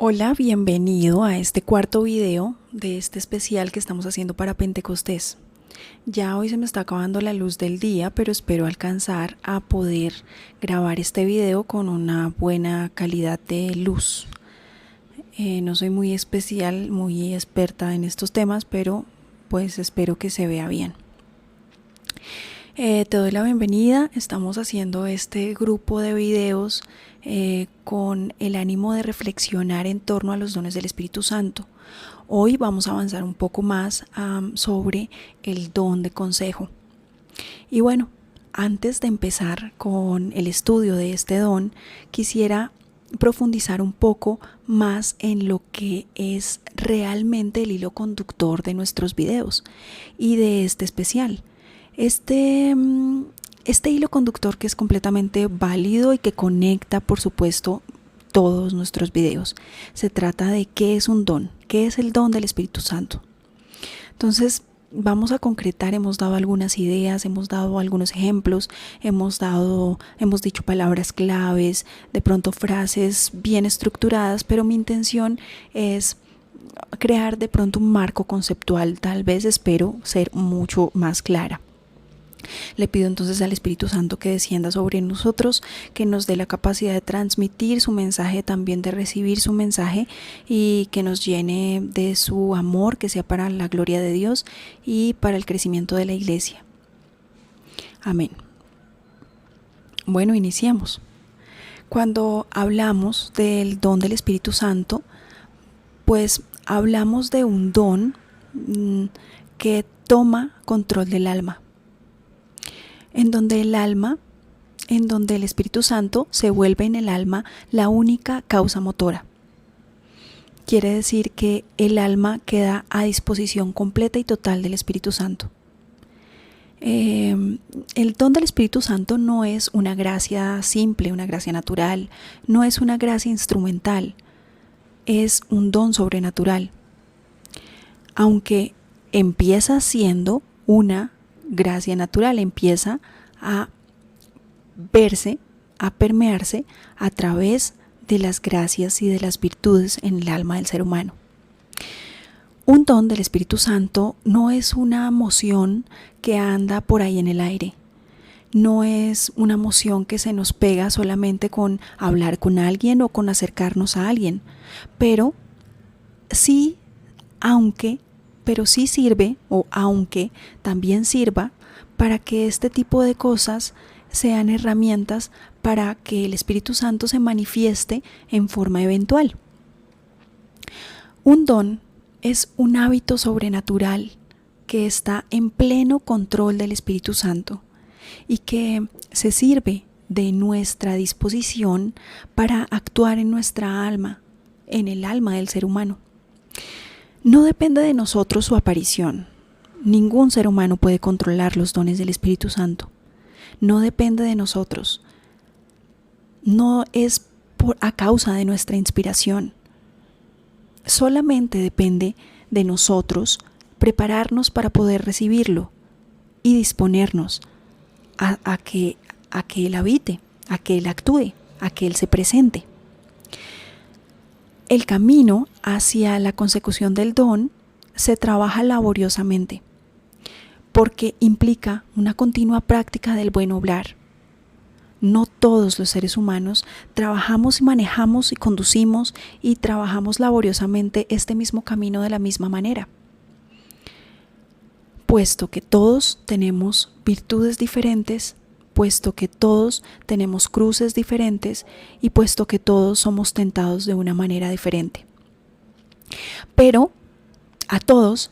Hola, bienvenido a este cuarto video de este especial que estamos haciendo para Pentecostés. Ya hoy se me está acabando la luz del día, pero espero alcanzar a poder grabar este video con una buena calidad de luz. No soy muy especial, muy experta en estos temas, pero pues espero que se vea bien. Te doy la bienvenida. Estamos haciendo este grupo de videos con el ánimo de reflexionar en torno a los dones del Espíritu Santo. Hoy vamos a avanzar un poco más sobre el don de consejo. Y bueno, antes de empezar con el estudio de este don, quisiera profundizar un poco más en lo que es realmente el hilo conductor de nuestros videos y de este especial. Este hilo conductor que es completamente válido y que conecta, por supuesto, todos nuestros videos. Se trata de qué es un don, qué es el don del Espíritu Santo. Entonces, vamos a concretar, hemos dado algunas ideas, hemos dado algunos ejemplos, hemos dicho palabras claves, de pronto frases bien estructuradas, pero mi intención es crear de pronto un marco conceptual, tal vez espero ser mucho más clara. Le pido entonces al Espíritu Santo que descienda sobre nosotros, que nos dé la capacidad de transmitir su mensaje, también de recibir su mensaje y que nos llene de su amor, que sea para la gloria de Dios y para el crecimiento de la iglesia. Amén. Bueno, iniciemos. Cuando hablamos del don del Espíritu Santo, pues hablamos de un don que toma control del alma. En donde el Espíritu Santo se vuelve en el alma la única causa motora. Quiere decir que el alma queda a disposición completa y total del Espíritu Santo. El don del Espíritu Santo no es una gracia simple, una gracia natural, no es una gracia instrumental, es un don sobrenatural. Aunque empieza siendo una gracia natural, empieza a verse, a permearse a través de las gracias y de las virtudes en el alma del ser humano. Un don del Espíritu Santo no es una emoción que anda por ahí en el aire, no es una emoción que se nos pega solamente con hablar con alguien o con acercarnos a alguien, pero sí sirve, o aunque también sirva, para que este tipo de cosas sean herramientas para que el Espíritu Santo se manifieste en forma eventual. Un don es un hábito sobrenatural que está en pleno control del Espíritu Santo y que se sirve de nuestra disposición para actuar en nuestra alma, en el alma del ser humano. No depende de nosotros su aparición. Ningún ser humano puede controlar los dones del Espíritu Santo. No depende de nosotros. No es a causa de nuestra inspiración. Solamente depende de nosotros prepararnos para poder recibirlo y disponernos a que Él habite, a que Él actúe, a que Él se presente. El camino hacia la consecución del don se trabaja laboriosamente, porque implica una continua práctica del buen obrar. No todos los seres humanos trabajamos y manejamos y conducimos y trabajamos laboriosamente este mismo camino de la misma manera. Puesto que todos tenemos virtudes diferentes, puesto que todos tenemos cruces diferentes y puesto que todos somos tentados de una manera diferente. Pero a todos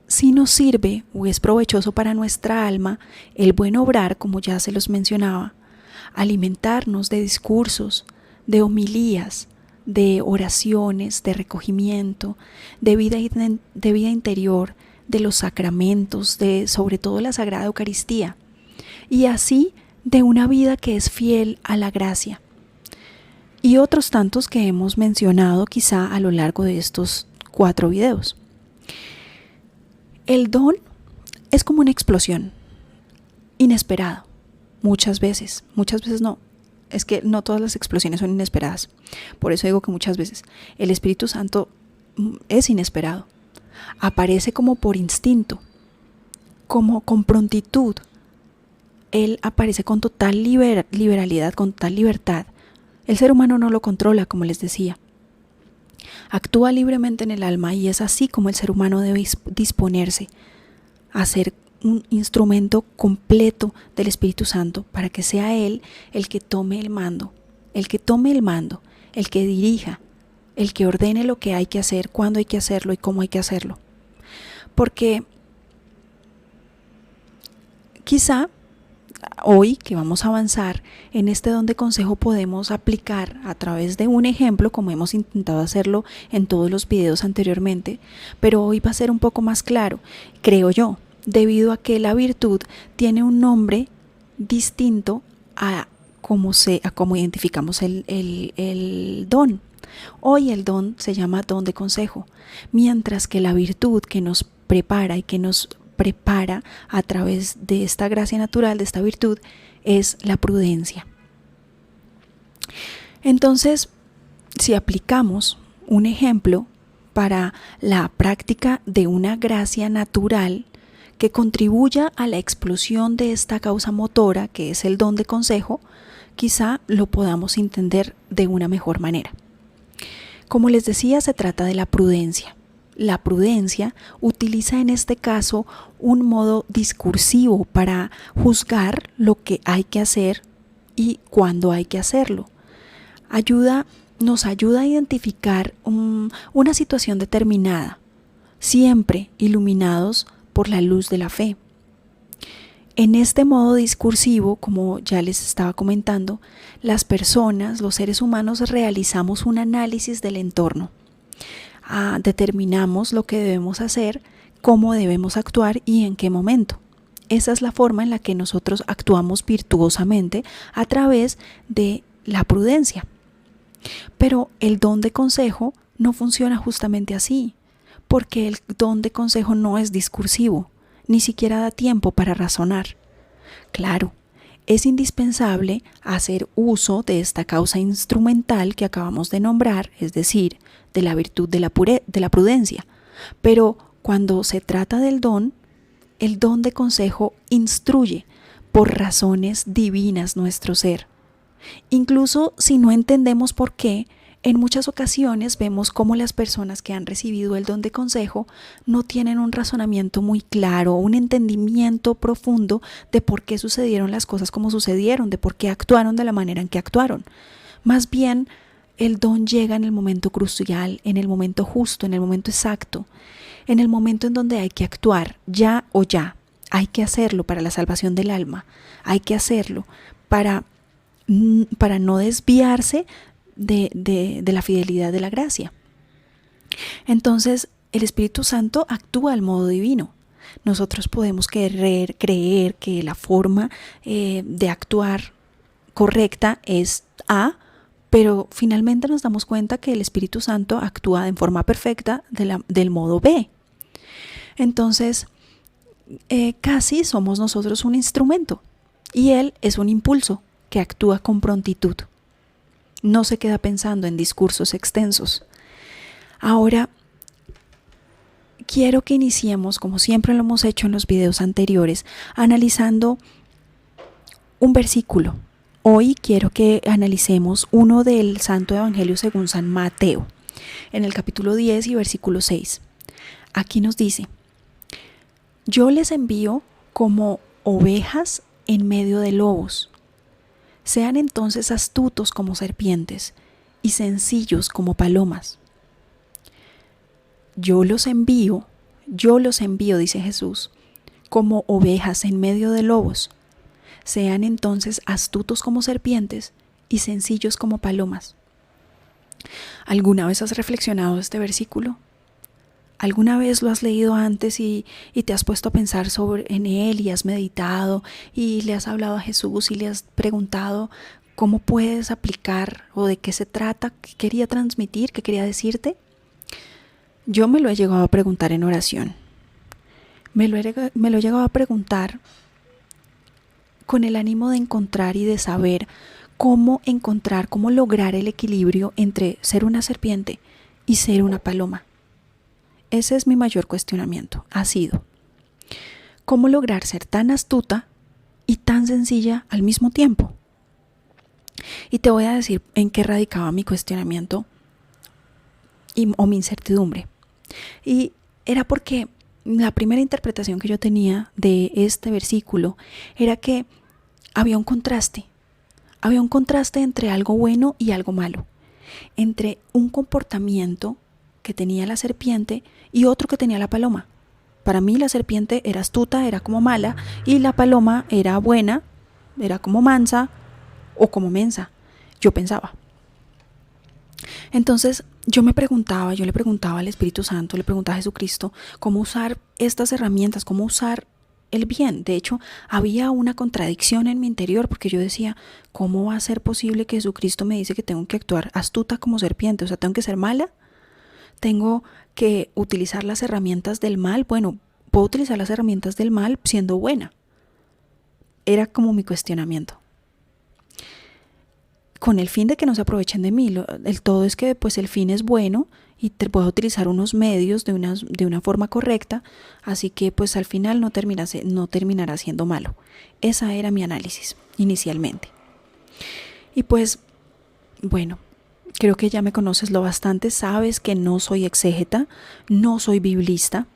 sí nos sirve o es provechoso para nuestra alma el buen obrar, como ya se los mencionaba, alimentarnos de discursos, de homilías, de oraciones, de recogimiento, de vida interior, de los sacramentos, de sobre todo la Sagrada Eucaristía, y así de una vida que es fiel a la gracia. Y otros tantos que hemos mencionado quizá a lo largo de estos 4 videos. El don es como una explosión, inesperado, muchas veces no, es que no todas las explosiones son inesperadas. Por eso digo que muchas veces el Espíritu Santo es inesperado. Aparece como por instinto, como con prontitud. Él aparece con total liberalidad, con total libertad. El ser humano no lo controla, como les decía. Actúa libremente en el alma y es así como el ser humano debe disponerse a ser un instrumento completo del Espíritu Santo para que sea Él el que tome el mando, el que dirija, el que ordene lo que hay que hacer, cuándo hay que hacerlo y cómo hay que hacerlo. Porque quizá hoy que vamos a avanzar en este don de consejo podemos aplicar a través de un ejemplo, como hemos intentado hacerlo en todos los videos anteriormente, pero hoy va a ser un poco más claro, creo yo, debido a que la virtud tiene un nombre distinto a cómo identificamos el don. Hoy el don se llama don de consejo, mientras que la virtud que nos prepara y que nos prepara a través de esta gracia natural, de esta virtud, es la prudencia. Entonces, si aplicamos un ejemplo para la práctica de una gracia natural que contribuya a la explosión de esta causa motora, que es el don de consejo, quizá lo podamos entender de una mejor manera. Como les decía, se trata de la prudencia. La prudencia utiliza en este caso un modo discursivo para juzgar lo que hay que hacer y cuándo hay que hacerlo. Nos ayuda a identificar una situación determinada, siempre iluminados por la luz de la fe. En este modo discursivo, como ya les estaba comentando, las personas, los seres humanos, realizamos un análisis del entorno. Determinamos lo que debemos hacer, cómo debemos actuar y en qué momento. Esa es la forma en la que nosotros actuamos virtuosamente a través de la prudencia. Pero el don de consejo no funciona justamente así, porque el don de consejo no es discursivo, ni siquiera da tiempo para razonar. Claro, es indispensable hacer uso de esta causa instrumental que acabamos de nombrar, es decir, de la virtud de la prudencia. Pero cuando se trata del don, el don de consejo instruye por razones divinas nuestro ser. Incluso si no entendemos por qué, en muchas ocasiones vemos cómo las personas que han recibido el don de consejo no tienen un razonamiento muy claro, un entendimiento profundo de por qué sucedieron las cosas como sucedieron, de por qué actuaron de la manera en que actuaron. Más bien, el don llega en el momento crucial, en el momento justo, en el momento exacto, en el momento en donde hay que actuar, ya o ya. Hay que hacerlo para la salvación del alma, hay que hacerlo para no desviarse de la fidelidad de la gracia. Entonces, el Espíritu Santo actúa al modo divino. Nosotros podemos creer que la forma de actuar correcta es A, pero finalmente nos damos cuenta que el Espíritu Santo actúa en forma perfecta del modo B. Entonces, casi somos nosotros un instrumento y Él es un impulso que actúa con prontitud. No se queda pensando en discursos extensos. Ahora, quiero que iniciemos, como siempre lo hemos hecho en los videos anteriores, analizando un versículo. Hoy quiero que analicemos uno del Santo Evangelio según San Mateo, en el capítulo 10 y versículo 6. Aquí nos dice: yo les envío como ovejas en medio de lobos. Sean entonces astutos como serpientes y sencillos como palomas. Yo los envío, dice Jesús, como ovejas en medio de lobos. Sean entonces astutos como serpientes y sencillos como palomas. ¿Alguna vez has reflexionado este versículo? ¿Alguna vez lo has leído antes y te has puesto a pensar en él y has meditado y le has hablado a Jesús y le has preguntado cómo puedes aplicar o de qué se trata, qué quería transmitir, qué quería decirte? Yo me lo he llegado a preguntar en oración. Me lo he llegado a preguntar con el ánimo de encontrar y de saber cómo encontrar, cómo lograr el equilibrio entre ser una serpiente y ser una paloma. Ese es mi mayor cuestionamiento, ha sido cómo lograr ser tan astuta y tan sencilla al mismo tiempo. Y te voy a decir en qué radicaba mi cuestionamiento o mi incertidumbre. Y era porque la primera interpretación que yo tenía de este versículo era que había un contraste entre algo bueno y algo malo, entre un comportamiento que tenía la serpiente y otro que tenía la paloma. Para mí la serpiente era astuta, era como mala, y la paloma era buena, era como mansa o como mensa, yo pensaba. Entonces yo le preguntaba al Espíritu Santo, le preguntaba a Jesucristo cómo usar estas herramientas, cómo usar el bien. De hecho, había una contradicción en mi interior porque yo decía, ¿cómo va a ser posible que Jesucristo me dice que tengo que actuar astuta como serpiente? O sea, ¿tengo que ser mala? ¿Tengo que utilizar las herramientas del mal? Bueno, puedo utilizar las herramientas del mal siendo buena. Era como mi cuestionamiento. Con el fin de que no se aprovechen de mí. El todo es que pues el fin es bueno y puedo utilizar unos medios de una forma correcta, así que pues al final no terminará siendo malo. Esa era mi análisis inicialmente. Y pues, bueno, creo que ya me conoces lo bastante, sabes que no soy exégeta, no soy biblista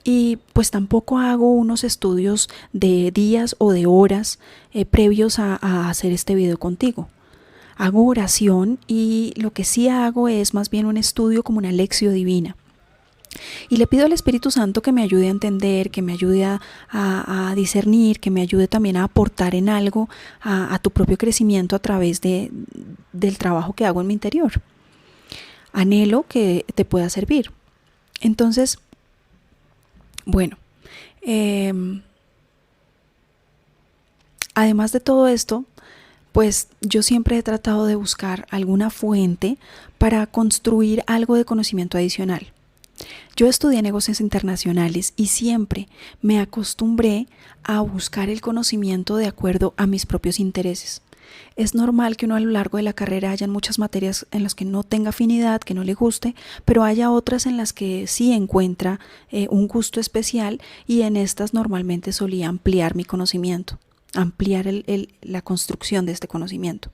y pues tampoco hago unos estudios de días o de horas previos a hacer este video contigo. Hago oración y lo que sí hago es más bien un estudio como una lección divina. Y le pido al Espíritu Santo que me ayude a entender, que me ayude a discernir, que me ayude también a aportar en algo a tu propio crecimiento a través del trabajo que hago en mi interior. Anhelo que te pueda servir. Entonces, bueno, además de todo esto, pues yo siempre he tratado de buscar alguna fuente para construir algo de conocimiento adicional. Yo estudié negocios internacionales y siempre me acostumbré a buscar el conocimiento de acuerdo a mis propios intereses. Es normal que uno a lo largo de la carrera haya muchas materias en las que no tenga afinidad, que no le guste, pero haya otras en las que sí encuentra un gusto especial y en estas normalmente solía ampliar mi conocimiento, ampliar la construcción de este conocimiento.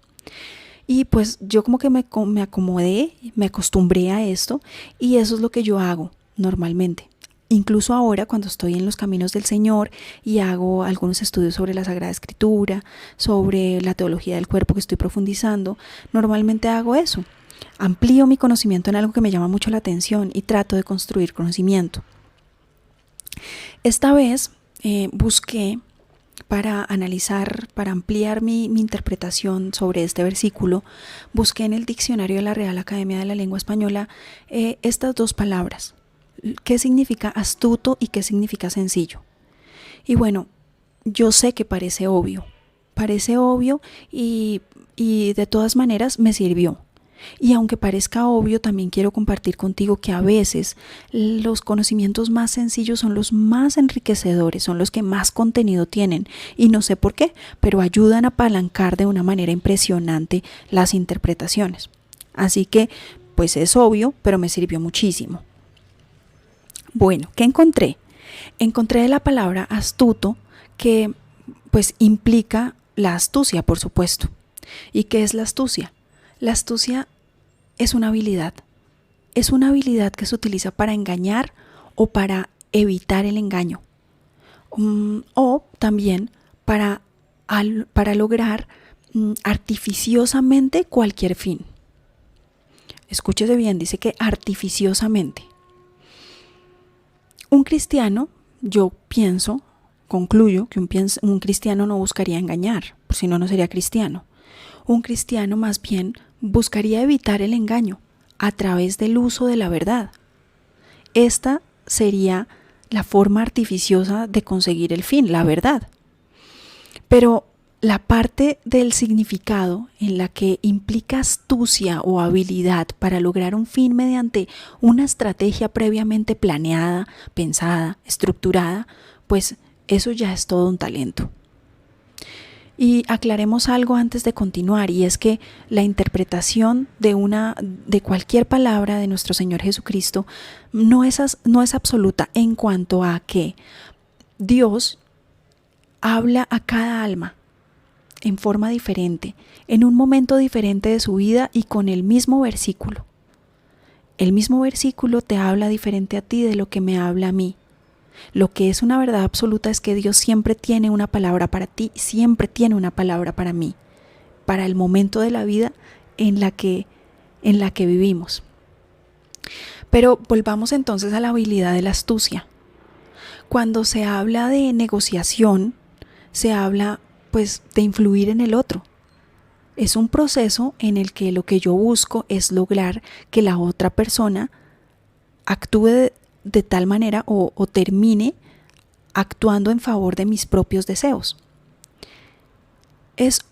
Y pues yo como que me acomodé, me acostumbré a esto y eso es lo que yo hago normalmente. Incluso ahora cuando estoy en los caminos del Señor y hago algunos estudios sobre la Sagrada Escritura, sobre la teología del cuerpo que estoy profundizando, normalmente hago eso. Amplío mi conocimiento en algo que me llama mucho la atención y trato de construir conocimiento. Esta vez busqué para analizar, para ampliar mi interpretación sobre este versículo, busqué en el diccionario de la Real Academia de la Lengua Española estas dos palabras. ¿Qué significa astuto y qué significa sencillo? Y bueno, yo sé que parece obvio y de todas maneras me sirvió. Y aunque parezca obvio, también quiero compartir contigo que a veces los conocimientos más sencillos son los más enriquecedores, son los que más contenido tienen. Y no sé por qué, pero ayudan a apalancar de una manera impresionante las interpretaciones. Así que, pues es obvio, pero me sirvió muchísimo. Bueno, ¿qué encontré? Encontré la palabra astuto que pues implica la astucia, por supuesto. ¿Y qué es la astucia? La astucia es una habilidad que se utiliza para engañar o para evitar el engaño, o también para lograr artificiosamente cualquier fin. Escúchese bien, dice que artificiosamente. Un cristiano, yo concluyo que un cristiano no buscaría engañar, si no, no sería cristiano. Un cristiano más bien buscaría evitar el engaño a través del uso de la verdad. Esta sería la forma artificiosa de conseguir el fin, la verdad. Pero la parte del significado en la que implica astucia o habilidad para lograr un fin mediante una estrategia previamente planeada, pensada, estructurada, pues eso ya es todo un talento. Y aclaremos algo antes de continuar, y es que la interpretación de cualquier palabra de nuestro Señor Jesucristo no es absoluta en cuanto a que Dios habla a cada alma en forma diferente, en un momento diferente de su vida y con el mismo versículo. El mismo versículo te habla diferente a ti de lo que me habla a mí. Lo que es una verdad absoluta es que Dios siempre tiene una palabra para ti, siempre tiene una palabra para mí, para el momento de la vida en la que vivimos. Pero volvamos entonces a la habilidad de la astucia. Cuando se habla de negociación, se habla pues de influir en el otro. Es un proceso en el que lo que yo busco es lograr que la otra persona actúe de tal manera o termine actuando en favor de mis propios deseos. Es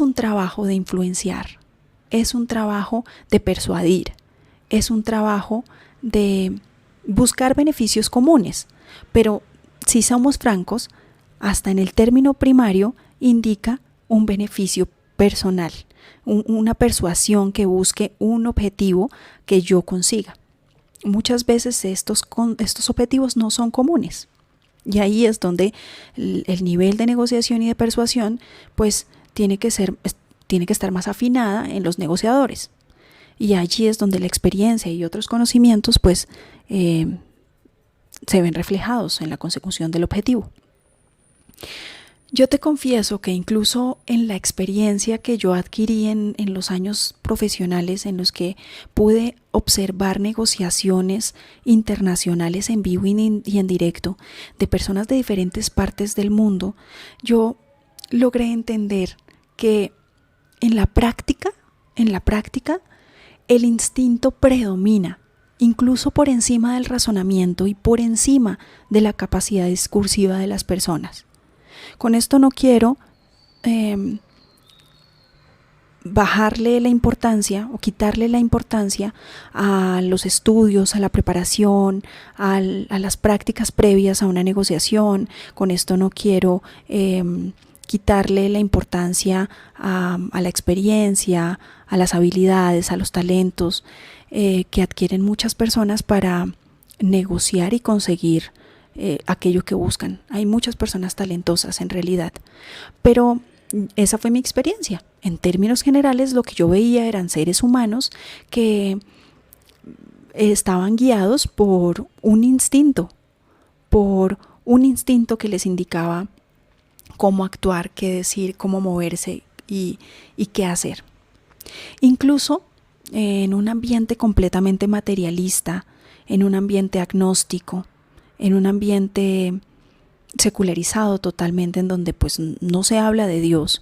un trabajo de influenciar, es un trabajo de persuadir, es un trabajo de buscar beneficios comunes, pero si somos francos, hasta en el término primario indica un beneficio personal, una persuasión que busque un objetivo que yo consiga. Muchas veces estos objetivos no son comunes, y ahí es donde el nivel de negociación y de persuasión pues tiene que estar más afinada en los negociadores, y allí es donde la experiencia y otros conocimientos pues se ven reflejados en la consecución del objetivo. Yo te confieso que incluso en la experiencia que yo adquirí en los años profesionales en los que pude observar negociaciones internacionales en vivo y en directo de personas de diferentes partes del mundo, yo logré entender que en la práctica, el instinto predomina, incluso por encima del razonamiento y por encima de la capacidad discursiva de las personas. Con esto no quiero bajarle la importancia o quitarle la importancia a los estudios, a la preparación, a las prácticas previas a una negociación. Con esto no quiero quitarle la importancia a la experiencia, a las habilidades, a los talentos que adquieren muchas personas para negociar y conseguir aquello que buscan. Hay muchas personas talentosas en realidad, pero esa fue mi experiencia. En términos generales, lo que yo veía eran seres humanos que estaban guiados por un instinto que les indicaba cómo actuar, qué decir, cómo moverse y qué hacer. Incluso en un ambiente completamente materialista, en un ambiente agnóstico, en un ambiente secularizado totalmente, en donde pues no se habla de Dios,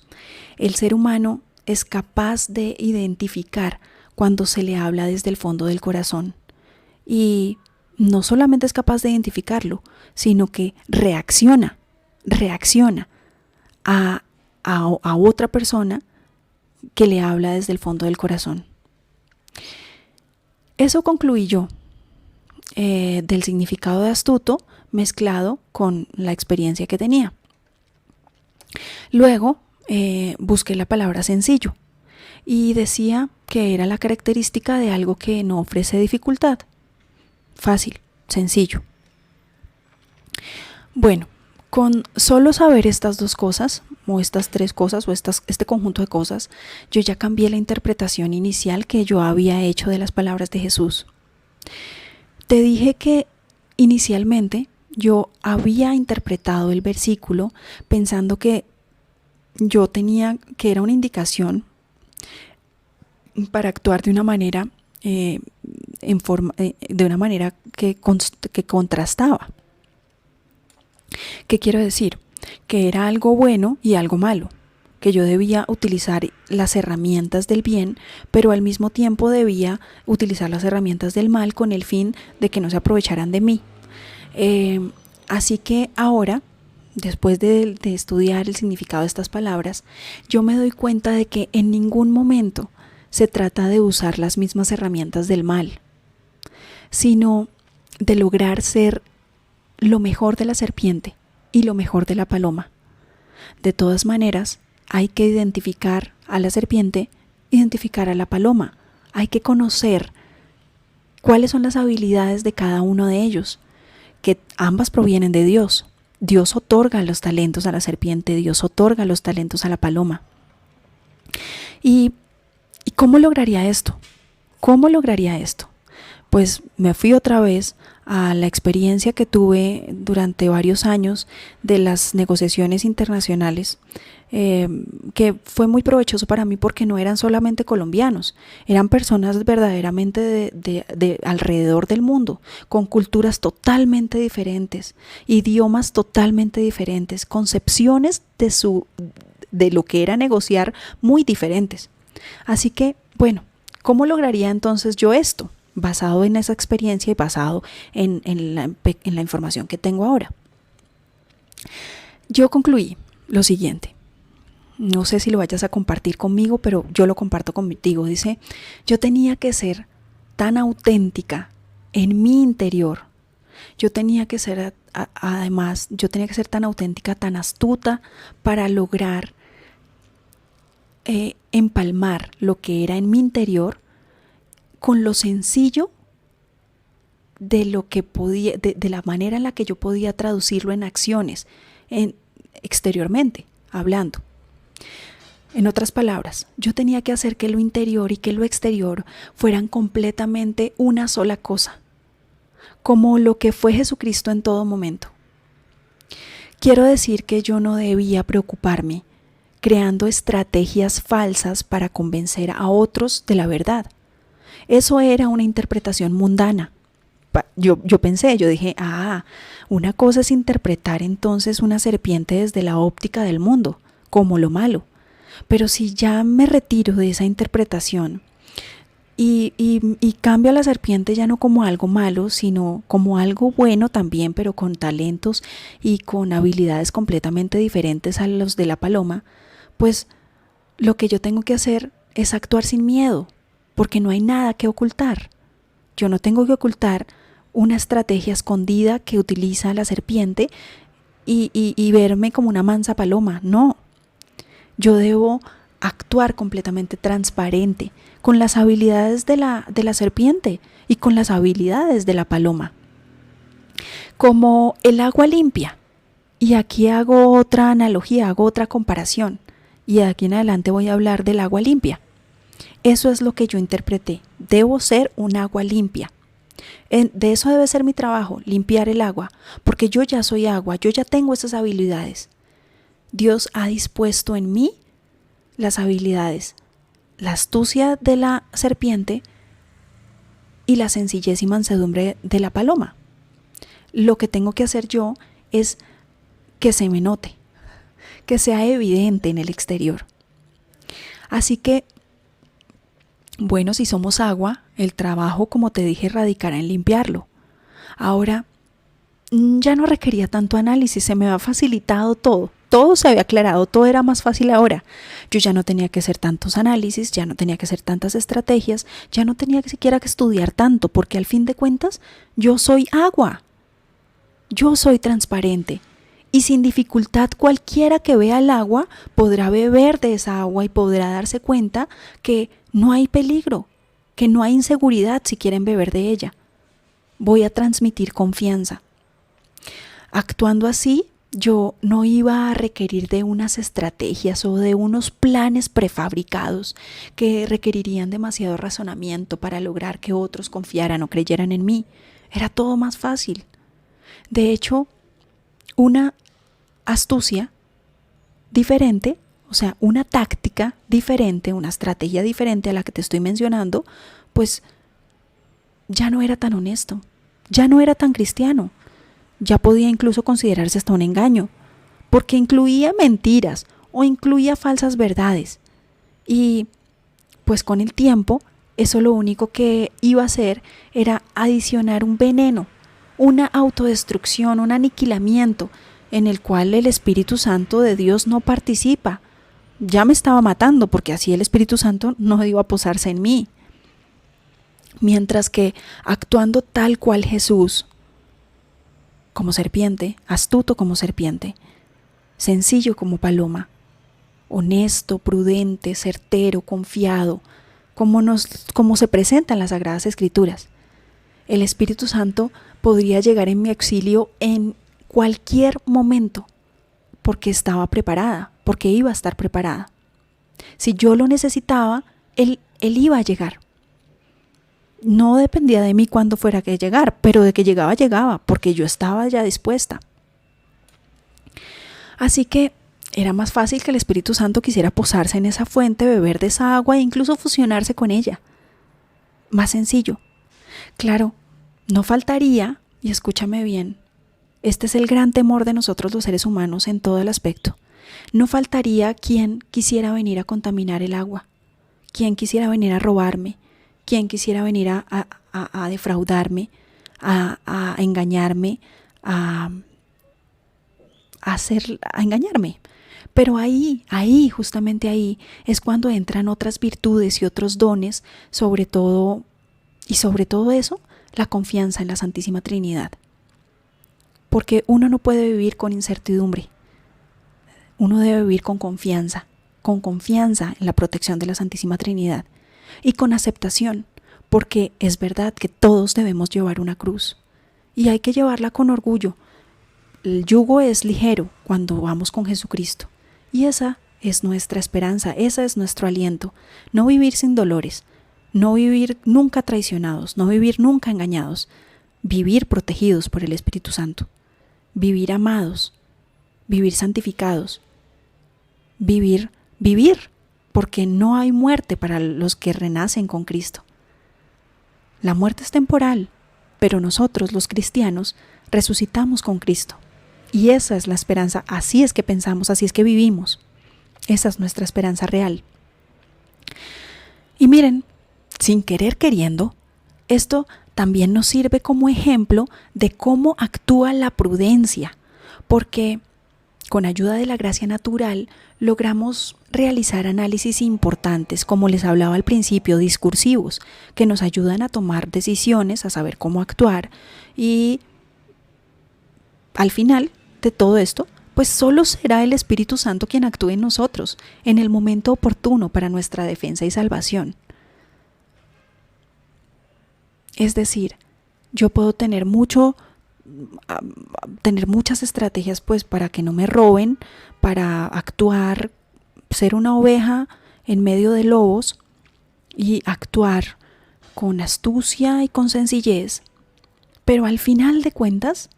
el ser humano es capaz de identificar cuando se le habla desde el fondo del corazón, y no solamente es capaz de identificarlo, sino que reacciona a otra persona que le habla desde el fondo del corazón. Eso concluí yo del significado de astuto mezclado con la experiencia que tenía. Luego busqué la palabra sencillo y decía que era la característica de algo que no ofrece dificultad. Fácil, sencillo. Bueno, con solo saber estas dos cosas, o estas tres cosas, o este conjunto de cosas, yo ya cambié la interpretación inicial que yo había hecho de las palabras de Jesús. Te dije que inicialmente yo había interpretado el versículo pensando que era una indicación para actuar de una manera que contrastaba. ¿Qué quiero decir? Que era algo bueno y algo malo, que yo debía utilizar las herramientas del bien, pero al mismo tiempo debía utilizar las herramientas del mal con el fin de que no se aprovecharan de mí. Así que ahora, después de estudiar el significado de estas palabras, yo me doy cuenta de que en ningún momento se trata de usar las mismas herramientas del mal, sino de lograr ser lo mejor de la serpiente y lo mejor de la paloma. De todas maneras, hay que identificar a la serpiente, identificar a la paloma. Hay que conocer cuáles son las habilidades de cada uno de ellos, que ambas provienen de Dios. Dios otorga los talentos a la serpiente, Dios otorga los talentos a la paloma. ¿Y cómo lograría esto? ¿Cómo lograría esto? Pues me fui otra vez a la experiencia que tuve durante varios años de las negociaciones internacionales, que fue muy provechoso para mí porque no eran solamente colombianos, eran personas verdaderamente de alrededor del mundo, con culturas totalmente diferentes, idiomas totalmente diferentes, concepciones de lo que era negociar muy diferentes. Así que, bueno, ¿cómo lograría entonces yo esto? Basado en esa experiencia y basado en la información que tengo ahora. Yo concluí lo siguiente. No sé si lo vayas a compartir conmigo, pero yo lo comparto contigo. Dice, yo tenía que ser tan auténtica en mi interior. Yo tenía que ser, además, yo tenía que ser tan auténtica, tan astuta para lograr empalmar lo que era en mi interior con lo sencillo de lo que podía, de la manera en la que yo podía traducirlo en acciones, exteriormente, hablando. En otras palabras, yo tenía que hacer que lo interior y que lo exterior fueran completamente una sola cosa, como lo que fue Jesucristo en todo momento. Quiero decir que yo no debía preocuparme creando estrategias falsas para convencer a otros de la verdad. Eso era una interpretación mundana. Yo dije, una cosa es interpretar entonces una serpiente desde la óptica del mundo, como lo malo. Pero si ya me retiro de esa interpretación y cambio a la serpiente ya no como algo malo, sino como algo bueno también, pero con talentos y con habilidades completamente diferentes a los de la paloma, pues lo que yo tengo que hacer es actuar sin miedo, porque no hay nada que ocultar. Yo no tengo que ocultar una estrategia escondida que utiliza la serpiente y verme como una mansa paloma. No, yo debo actuar completamente transparente con las habilidades de la serpiente y con las habilidades de la paloma. Como el agua limpia. Y aquí hago otra analogía, hago otra comparación. Y de aquí en adelante voy a hablar del agua limpia. Eso es lo que yo interpreté. Debo ser un agua limpia. De eso debe ser mi trabajo, limpiar el agua, porque yo ya soy agua, yo ya tengo esas habilidades. Dios ha dispuesto en mí las habilidades, la astucia de la serpiente y la sencillez y mansedumbre de la paloma. Lo que tengo que hacer yo es que se me note, que sea evidente en el exterior. Así que, bueno, si somos agua, el trabajo, como te dije, radicará en limpiarlo. Ahora, ya no requería tanto análisis, se me había facilitado todo. Todo se había aclarado, todo era más fácil ahora. Yo ya no tenía que hacer tantos análisis, ya no tenía que hacer tantas estrategias, ya no tenía siquiera que estudiar tanto, porque al fin de cuentas, yo soy agua. Yo soy transparente. Y sin dificultad cualquiera que vea el agua podrá beber de esa agua y podrá darse cuenta que no hay peligro, que no hay inseguridad si quieren beber de ella. Voy a transmitir confianza. Actuando así, yo no iba a requerir de unas estrategias o de unos planes prefabricados que requerirían demasiado razonamiento para lograr que otros confiaran o creyeran en mí. Era todo más fácil. De hecho, una astucia diferente, o sea, una táctica diferente, una estrategia diferente a la que te estoy mencionando, pues ya no era tan honesto, ya no era tan cristiano, ya podía incluso considerarse hasta un engaño, porque incluía mentiras o incluía falsas verdades. Y pues con el tiempo, eso lo único que iba a hacer era adicionar un veneno, una autodestrucción, un aniquilamiento en el cual el Espíritu Santo de Dios no participa. Ya me estaba matando porque así el Espíritu Santo no iba a posarse en mí. Mientras que actuando tal cual Jesús, como serpiente, astuto como serpiente, sencillo como paloma, honesto, prudente, certero, confiado, como se presenta en las Sagradas Escrituras. El Espíritu Santo podría llegar en mi auxilio en cualquier momento, porque estaba preparada, porque iba a estar preparada. Si yo lo necesitaba, Él iba a llegar. No dependía de mí cuándo fuera que llegar, pero de que llegaba, llegaba, porque yo estaba ya dispuesta. Así que era más fácil que el Espíritu Santo quisiera posarse en esa fuente, beber de esa agua e incluso fusionarse con ella. Más sencillo. Claro, no faltaría, y escúchame bien, este es el gran temor de nosotros los seres humanos en todo el aspecto. No faltaría quien quisiera venir a contaminar el agua, quien quisiera venir a robarme, quien quisiera venir a defraudarme, a engañarme, a engañarme. Pero ahí, justamente ahí, es cuando entran otras virtudes y otros dones, sobre todo eso, la confianza en la Santísima Trinidad. Porque uno no puede vivir con incertidumbre. Uno debe vivir con confianza en la protección de la Santísima Trinidad y con aceptación, porque es verdad que todos debemos llevar una cruz y hay que llevarla con orgullo. El yugo es ligero cuando vamos con Jesucristo y esa es nuestra esperanza, ese es nuestro aliento. No vivir sin dolores, no vivir nunca traicionados, no vivir nunca engañados, vivir protegidos por el Espíritu Santo, vivir amados, vivir santificados, vivir, porque no hay muerte para los que renacen con Cristo. La muerte es temporal, pero nosotros, los cristianos, resucitamos con Cristo. Y esa es la esperanza, así es que pensamos, así es que vivimos. Esa es nuestra esperanza real. Y miren, sin querer queriendo, esto también nos sirve como ejemplo de cómo actúa la prudencia, porque con ayuda de la gracia natural logramos realizar análisis importantes, como les hablaba al principio, discursivos, que nos ayudan a tomar decisiones, a saber cómo actuar y al final de todo esto, pues solo será el Espíritu Santo quien actúe en nosotros en el momento oportuno para nuestra defensa y salvación. Es decir, yo puedo tener muchas estrategias pues para que no me roben, para actuar, ser una oveja en medio de lobos y actuar con astucia y con sencillez, pero al final de cuentas,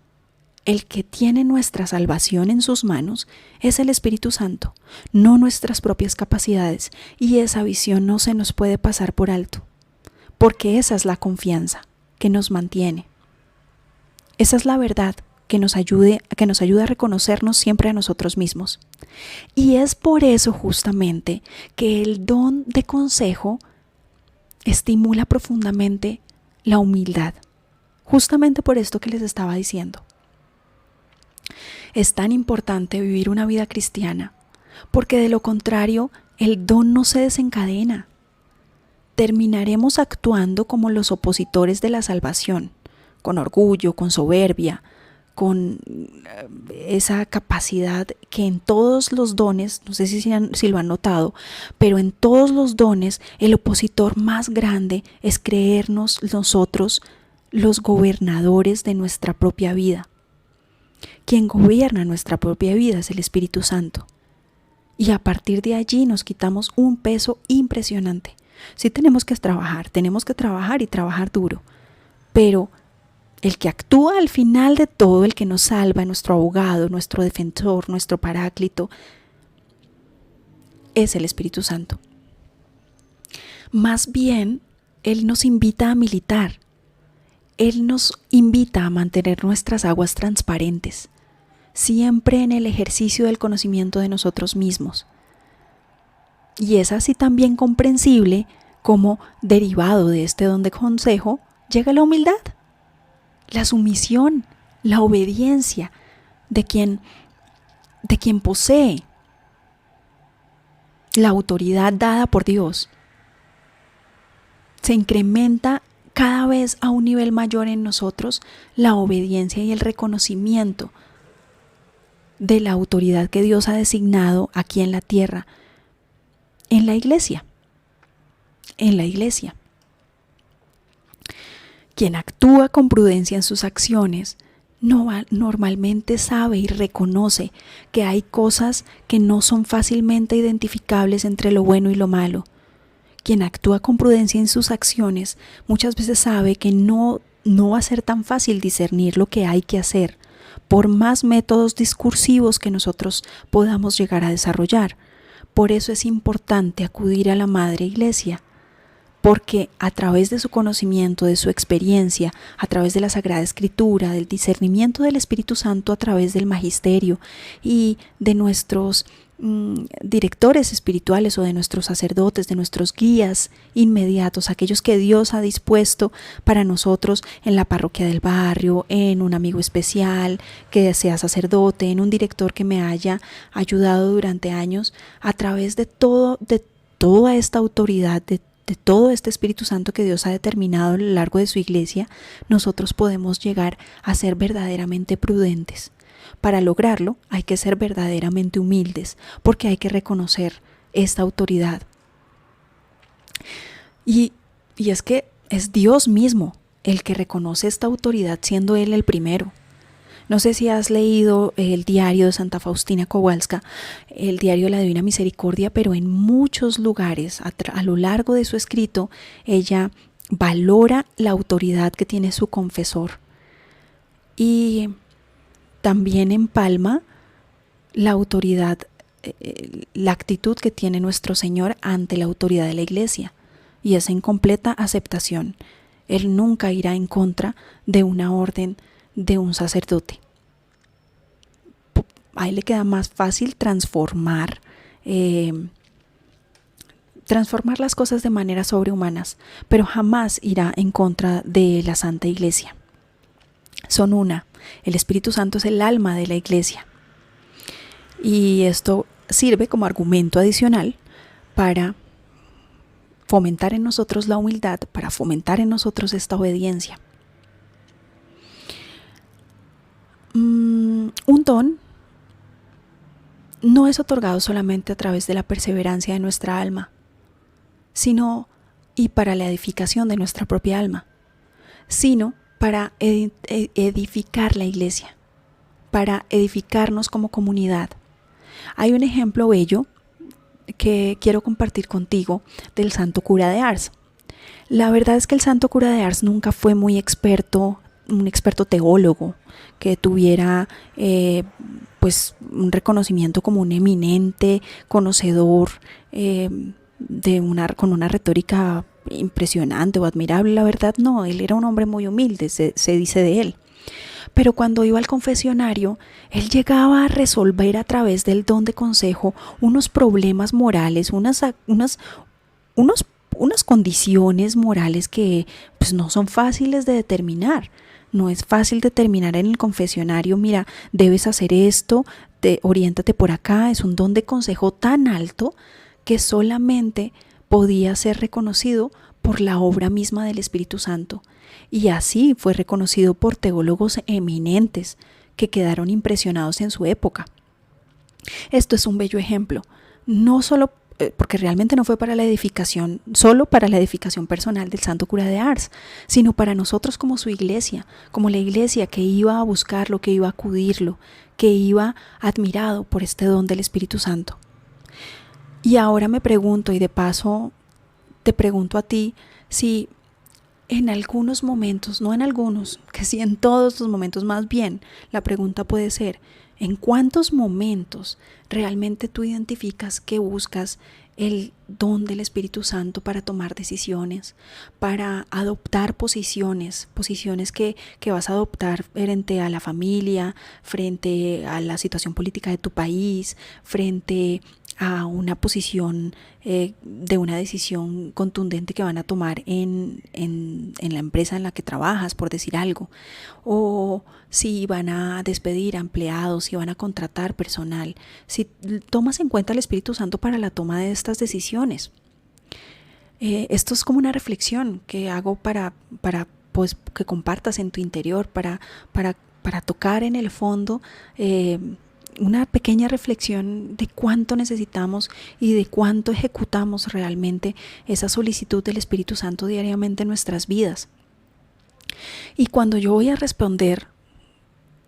el que tiene nuestra salvación en sus manos es el Espíritu Santo, no nuestras propias capacidades, y esa visión no se nos puede pasar por alto, porque esa es la confianza que nos mantiene. Esa es la verdad que nos ayuda a reconocernos siempre a nosotros mismos. Y es por eso justamente que el don de consejo estimula profundamente la humildad, justamente por esto que les estaba diciendo. Es tan importante vivir una vida cristiana, porque de lo contrario, el don no se desencadena. Terminaremos actuando como los opositores de la salvación, con orgullo, con soberbia, con esa capacidad que en todos los dones, no sé si lo han notado, pero en todos los dones el opositor más grande es creernos nosotros los gobernadores de nuestra propia vida. Quien gobierna nuestra propia vida es el Espíritu Santo. Y a partir de allí nos quitamos un peso impresionante. Sí tenemos que trabajar y trabajar duro, pero el que actúa al final de todo, el que nos salva, nuestro abogado, nuestro defensor, nuestro paráclito, es el Espíritu Santo. Más bien, Él nos invita a militar. Él nos invita a mantener nuestras aguas transparentes, siempre en el ejercicio del conocimiento de nosotros mismos. Y es así también comprensible como, derivado de este don de consejo, llega la humildad, la sumisión, la obediencia de quien posee la autoridad dada por Dios. Se incrementa cada vez a un nivel mayor en nosotros la obediencia y el reconocimiento de la autoridad que Dios ha designado aquí en la tierra, en la iglesia. En la iglesia. Quien actúa con prudencia en sus acciones normalmente sabe y reconoce que hay cosas que no son fácilmente identificables entre lo bueno y lo malo. Quien actúa con prudencia en sus acciones muchas veces sabe que no va a ser tan fácil discernir lo que hay que hacer, por más métodos discursivos que nosotros podamos llegar a desarrollar. Por eso es importante acudir a la Madre Iglesia, porque a través de su conocimiento, de su experiencia, a través de la Sagrada Escritura, del discernimiento del Espíritu Santo a través del magisterio y de nuestros directores espirituales o de nuestros sacerdotes, de nuestros guías inmediatos, aquellos que Dios ha dispuesto para nosotros en la parroquia del barrio, en un amigo especial que sea sacerdote, en un director que me haya ayudado durante años, a través de toda esta autoridad, de todo este Espíritu Santo que Dios ha determinado a lo largo de su iglesia, nosotros podemos llegar a ser verdaderamente prudentes. Para lograrlo hay que ser verdaderamente humildes, porque hay que reconocer esta autoridad. Y es que es Dios mismo el que reconoce esta autoridad, siendo Él el primero. No sé si has leído el diario de Santa Faustina Kowalska, el diario de la Divina Misericordia, pero en muchos lugares, a lo largo de su escrito, ella valora la autoridad que tiene su confesor. Y también empalma la autoridad, la actitud que tiene nuestro Señor ante la autoridad de la Iglesia, y es en completa aceptación. Él nunca irá en contra de una orden de un sacerdote. A él le queda más fácil transformar las cosas de maneras sobrehumanas, pero jamás irá en contra de la Santa Iglesia. Son una. El Espíritu Santo es el alma de la Iglesia. Y esto sirve como argumento adicional para fomentar en nosotros la humildad, para fomentar en nosotros esta obediencia. Un don no es otorgado solamente a través de la perseverancia de nuestra alma, sino y para la edificación de nuestra propia alma, sino para edificar la iglesia, para edificarnos como comunidad. Hay un ejemplo bello que quiero compartir contigo del Santo Cura de Ars. La verdad es que el Santo Cura de Ars nunca fue muy experto, un experto teólogo que tuviera pues un reconocimiento como un eminente conocedor con una retórica impresionante o admirable. La verdad no, él era un hombre muy humilde, se dice de él. Pero cuando iba al confesionario, él llegaba a resolver a través del don de consejo unos problemas morales, unas condiciones morales que pues no son fáciles de determinar. No es fácil determinar en el confesionario, mira, debes hacer esto, oriéntate por acá. Es un don de consejo tan alto que solamente podía ser reconocido por la obra misma del Espíritu Santo. Y así fue reconocido por teólogos eminentes que quedaron impresionados en su época. Esto es un bello ejemplo, no solo porque realmente no fue para la edificación, solo para la edificación personal del Santo Cura de Ars, sino para nosotros como su iglesia, como la iglesia que iba a buscarlo, que iba a acudirlo, que iba admirado por este don del Espíritu Santo. Y ahora me pregunto, y de paso te pregunto a ti, si en algunos momentos, no en algunos, que si en todos los momentos más bien, la pregunta puede ser, ¿en cuántos momentos realmente tú identificas que buscas el don del Espíritu Santo para tomar decisiones, para adoptar posiciones que vas a adoptar frente a la familia, frente a la situación política de tu país, frente a una posición de una decisión contundente que van a tomar en la empresa en la que trabajas, por decir algo, o si van a despedir a empleados, si van a contratar personal, si tomas en cuenta el Espíritu Santo para la toma de estas decisiones. Esto es como una reflexión que hago para pues, que compartas en tu interior, para tocar en el fondo una pequeña reflexión de cuánto necesitamos y de cuánto ejecutamos realmente esa solicitud del Espíritu Santo diariamente en nuestras vidas. Y cuando yo voy a responder,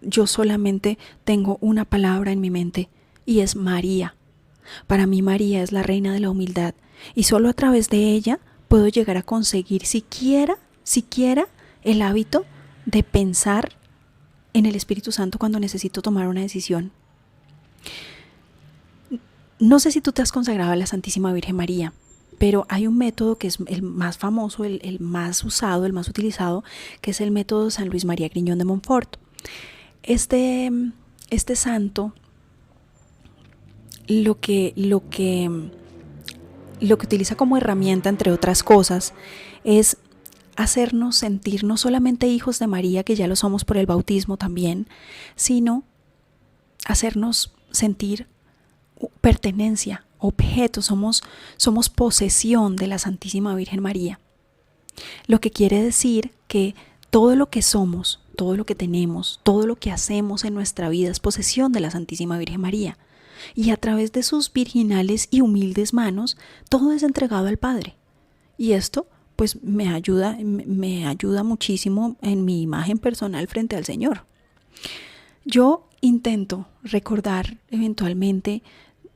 yo solamente tengo una palabra en mi mente y es María. Para mí María es la reina de la humildad y solo a través de ella puedo llegar a conseguir siquiera el hábito de pensar en el Espíritu Santo cuando necesito tomar una decisión. No sé si tú te has consagrado a la Santísima Virgen María, pero hay un método que es el más famoso, el más usado, el más utilizado, que es el método San Luis María Griñón de Montfort. Este santo lo que utiliza como herramienta, entre otras cosas, es hacernos sentir no solamente hijos de María, que ya lo somos por el bautismo también, sino hacernos sentir pertenencia, objeto, somos posesión de la Santísima Virgen María. Lo que quiere decir que todo lo que somos, todo lo que tenemos, todo lo que hacemos en nuestra vida es posesión de la Santísima Virgen María. Y a través de sus virginales y humildes manos, todo es entregado al Padre. Y esto pues me ayuda muchísimo en mi imagen personal frente al Señor. Yo intento recordar eventualmente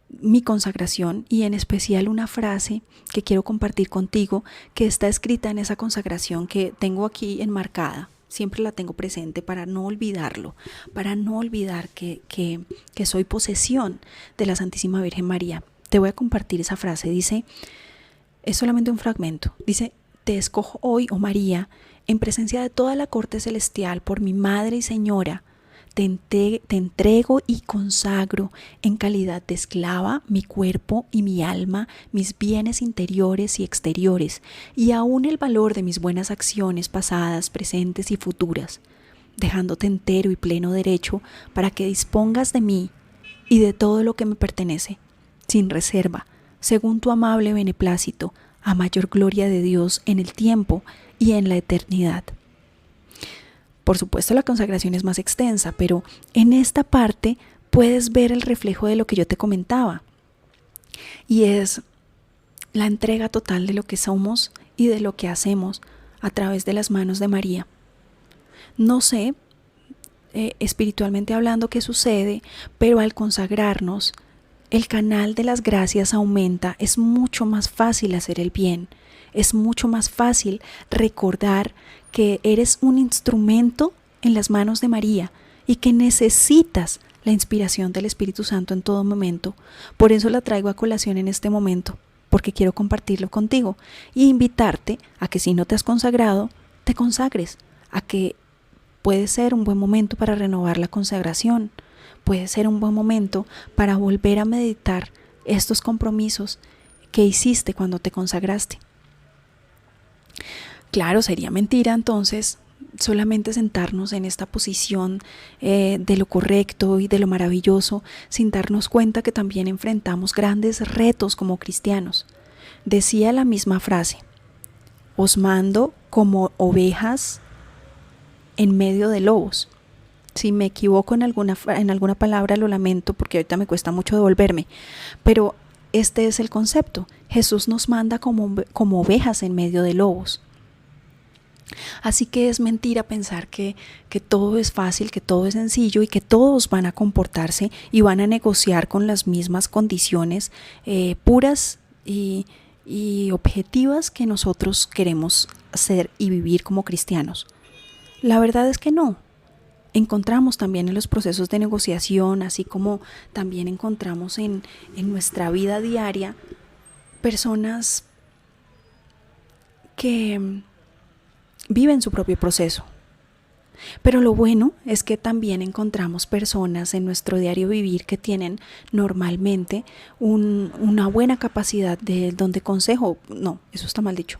mi consagración y en especial una frase que quiero compartir contigo que está escrita en esa consagración que tengo aquí enmarcada. Siempre la tengo presente para no olvidarlo, para no olvidar que soy posesión de la Santísima Virgen María. Te voy a compartir esa frase. Dice, es solamente un fragmento. Dice, te escojo hoy, oh María, en presencia de toda la corte celestial, por mi Madre y Señora. Te entrego y consagro en calidad de esclava mi cuerpo y mi alma, mis bienes interiores y exteriores, y aún el valor de mis buenas acciones pasadas, presentes y futuras, dejándote entero y pleno derecho para que dispongas de mí y de todo lo que me pertenece, sin reserva, según tu amable beneplácito, a mayor gloria de Dios en el tiempo y en la eternidad. Por supuesto, la consagración es más extensa, pero en esta parte puedes ver el reflejo de lo que yo te comentaba. Y es la entrega total de lo que somos y de lo que hacemos a través de las manos de María. No sé, espiritualmente hablando, qué sucede, pero al consagrarnos, el canal de las gracias aumenta, es mucho más fácil hacer el bien. Es mucho más fácil recordar que eres un instrumento en las manos de María y que necesitas la inspiración del Espíritu Santo en todo momento. Por eso la traigo a colación en este momento, porque quiero compartirlo contigo y invitarte a que si no te has consagrado, te consagres, a que puede ser un buen momento para renovar la consagración, puede ser un buen momento para volver a meditar estos compromisos que hiciste cuando te consagraste. Claro, sería mentira entonces solamente sentarnos en esta posición de lo correcto y de lo maravilloso sin darnos cuenta que también enfrentamos grandes retos como cristianos. Decía la misma frase, os mando como ovejas en medio de lobos. Si me equivoco en alguna palabra lo lamento porque ahorita me cuesta mucho devolverme, pero este es el concepto. Jesús nos manda como ovejas en medio de lobos. Así que es mentira pensar que todo es fácil, que todo es sencillo y que todos van a comportarse y van a negociar con las mismas condiciones puras y objetivas que nosotros queremos ser y vivir como cristianos. La verdad es que no. Encontramos también en los procesos de negociación, así como también encontramos en nuestra vida diaria, personas que viven su propio proceso. Pero lo bueno es que también encontramos personas en nuestro diario vivir que tienen normalmente una buena capacidad de don de consejo, no, eso está mal dicho,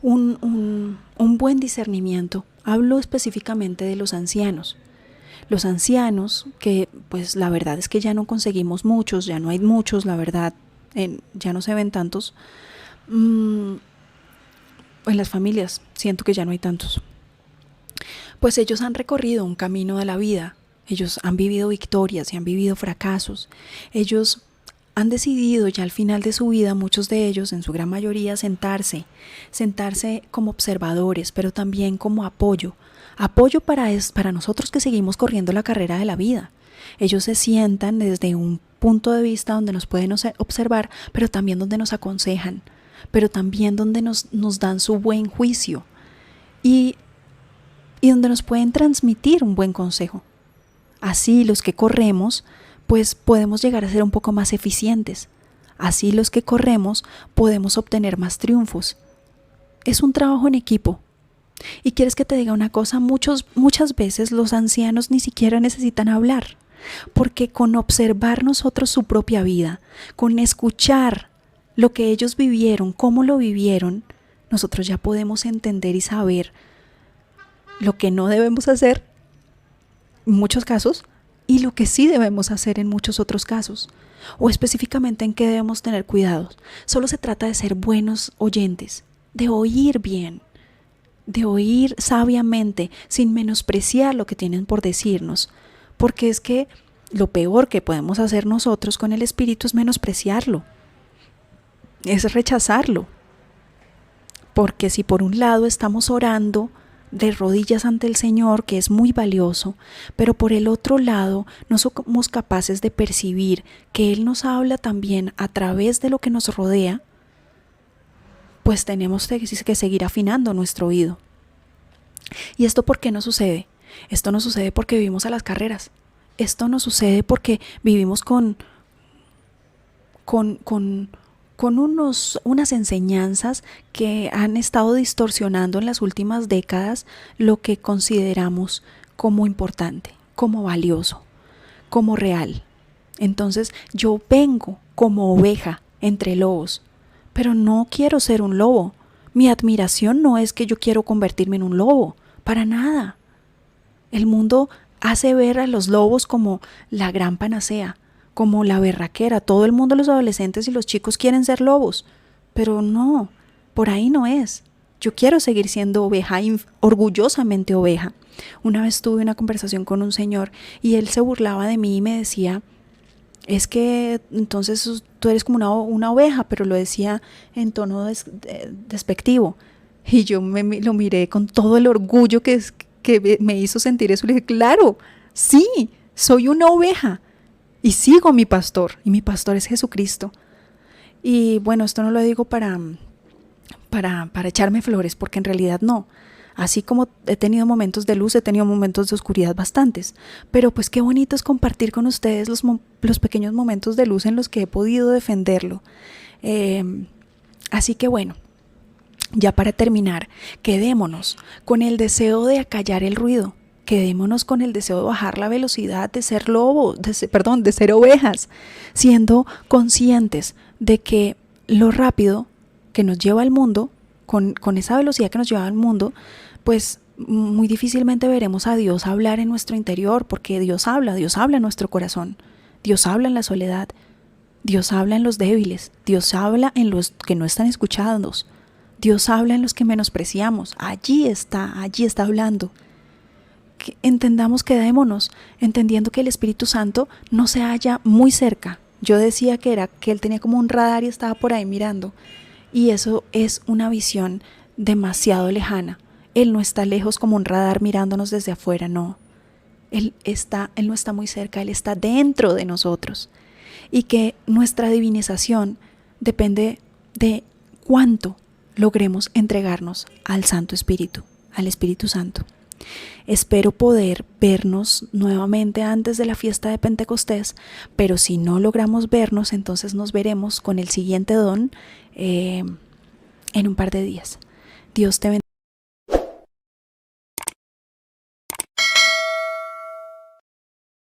un buen discernimiento. Hablo específicamente de los ancianos. Los ancianos, que pues la verdad es que ya no conseguimos muchos, ya no hay muchos, la verdad, ya no se ven tantos. En las familias siento que ya no hay tantos. Pues ellos han recorrido un camino de la vida ellos han vivido victorias y han vivido fracasos. Ellos han decidido ya al final de su vida, muchos de ellos, en su gran mayoría, sentarse como observadores, pero también como apoyo para nosotros que seguimos corriendo la carrera de la vida. Ellos se sientan desde un punto de vista donde nos pueden observar, pero también donde nos aconsejan, pero también donde nos dan su buen juicio y donde nos pueden transmitir un buen consejo. Así los que corremos, pues podemos llegar a ser un poco más eficientes. Así los que corremos podemos obtener más triunfos. Es un trabajo en equipo. Y quieres que te diga una cosa, muchas veces los ancianos ni siquiera necesitan hablar, porque con observar nosotros su propia vida, con escuchar lo que ellos vivieron, cómo lo vivieron, nosotros ya podemos entender y saber lo que no debemos hacer en muchos casos y lo que sí debemos hacer en muchos otros casos, o específicamente en qué debemos tener cuidados. Solo se trata de ser buenos oyentes, de oír bien, de oír sabiamente, sin menospreciar lo que tienen por decirnos, porque es que lo peor que podemos hacer nosotros con el Espíritu es menospreciarlo, es rechazarlo, porque si por un lado estamos orando de rodillas ante el Señor, que es muy valioso, pero por el otro lado no somos capaces de percibir que Él nos habla también a través de lo que nos rodea, pues tenemos que seguir afinando nuestro oído. ¿Y esto por qué no sucede? Esto no sucede porque vivimos a las carreras. Esto no sucede porque vivimos con unas enseñanzas que han estado distorsionando en las últimas décadas lo que consideramos como importante, como valioso, como real. Entonces yo vengo como oveja entre lobos, pero no quiero ser un lobo. Mi admiración no es que yo quiero convertirme en un lobo, para nada. El mundo hace ver a los lobos como la gran panacea, como la berraquera. Todo el mundo, los adolescentes y los chicos quieren ser lobos, pero no, por ahí no es. Yo quiero seguir siendo oveja, orgullosamente oveja. Una vez tuve una conversación con un señor y él se burlaba de mí y me decía, es que entonces tú eres como una oveja, pero lo decía en tono despectivo. Y yo lo miré con todo el orgullo que me hizo sentir eso. Le dije, claro, sí, soy una oveja y sigo a mi pastor, y mi pastor es Jesucristo. Y bueno, esto no lo digo para echarme flores, porque en realidad no. Así como he tenido momentos de luz, he tenido momentos de oscuridad bastantes, pero pues qué bonito es compartir con ustedes los pequeños momentos de luz en los que he podido defenderlo. Así que bueno, ya para terminar, quedémonos con el deseo de acallar el ruido, quedémonos con el deseo de bajar la velocidad, de ser lobos, de ser ovejas, siendo conscientes de que lo rápido que nos lleva al mundo, con esa velocidad que nos lleva al mundo, pues muy difícilmente veremos a Dios hablar en nuestro interior, porque Dios habla en nuestro corazón, Dios habla en la soledad, Dios habla en los débiles, Dios habla en los que no están escuchados, Dios habla en los que menospreciamos. Allí está hablando. Que entendamos, quedémonos entendiendo que el Espíritu Santo no se halla muy cerca. Yo decía que él tenía como un radar y estaba por ahí mirando. Y eso es una visión demasiado lejana. Él no está lejos como un radar mirándonos desde afuera, no. Él no está muy cerca, Él está dentro de nosotros. Y que nuestra divinización depende de cuánto logremos entregarnos al Santo Espíritu, al Espíritu Santo. Espero poder vernos nuevamente antes de la fiesta de Pentecostés, pero si no logramos vernos, entonces nos veremos con el siguiente don en un par de días. Dios te bendiga.